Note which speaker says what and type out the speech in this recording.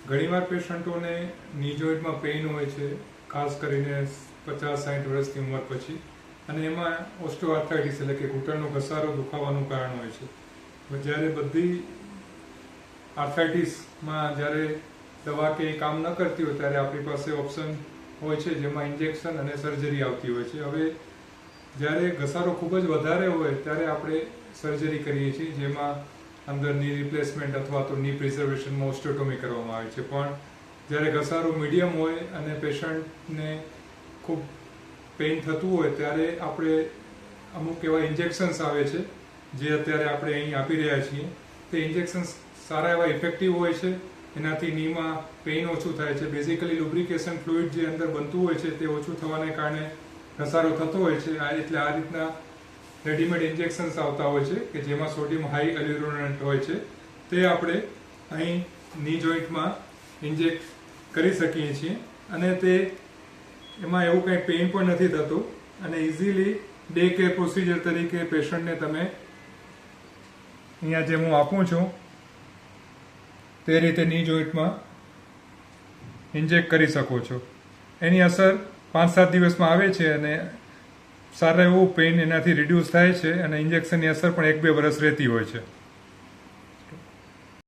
Speaker 1: ઘણીવાર પેશન્ટોને ની જોઈન્ટમાં પેઇન હોય છે, ખાસ કરીને 50-60 વર્ષની ઉંમર પછી, અને એમાં ઓસ્ટિયોઆર્થ્રાઇટિસ એટલે કે ઘૂંટણનો ઘસારો દુખાવાનું કારણ હોય છે. જ્યારે બધી આર્થ્રાઇટિસમાં જ્યારે દવા કે કામ ન કરતી હોય ત્યારે આપણી પાસે ઓપ્શન હોય છે જેમાં ઇન્જેક્શન અને સર્જરી આવતી હોય છે. હવે જ્યારે ઘસારો ખૂબ જ વધારે હોય ત્યારે આપણે સર્જરી કરીએ છીએ, જેમાં અંદર ની રિપ્લેસમેન્ટ અથવા તો ની પ્રિઝર્વેશનમાં ઓસ્ટિયોટોમી કરવામાં આવે છે. પણ જ્યારે ઘસારો મીડિયમ હોય અને પેશન્ટને ખૂબ પેઇન થતું હોય ત્યારે આપણે અમુક એવા ઇન્જેક્શન્સ આવે છે જે અત્યારે આપણે અહીં આપી રહ્યા છીએ. તે ઇન્જેક્શન્સ સારા એવા ઇફેક્ટિવ હોય છે. એનાથી નીમાં પેઇન ઓછું થાય છે. બેઝિકલી લુબ્રિકેશન ફ્લુઇડ જે અંદર બનતું હોય છે તે ઓછું થવાને કારણે ઘસારો થતો હોય છે. એટલે આ રીતના રેડીમેડ ઇન્જેક્શન્સ આવતા હોય છે કે જેમાં સોડિયમ હાઈ એલ્યુરોનન્ટ હોય છે. તે આપણે અહીં ની જોઈન્ટમાં ઇન્જેક્ટ કરી શકીએ છીએ અને તે એમાં એવું કંઈ પેઇન પણ નથી થતું અને ઇઝીલી ડે કેર પ્રોસિજર તરીકે પેશન્ટને તમે અહીંયા જે હું આપું છું તે રીતે ની જોઈન્ટમાં ઇન્જેક્ટ કરી શકો છો. એની અસર 5-7 દિવસમાં આવે છે અને સારા એવું પેઇન એનાથી રિડ્યુસ થાય છે અને ઇન્જેક્શનની અસર પણ 1-2 વર્ષ રહેતી હોય છે.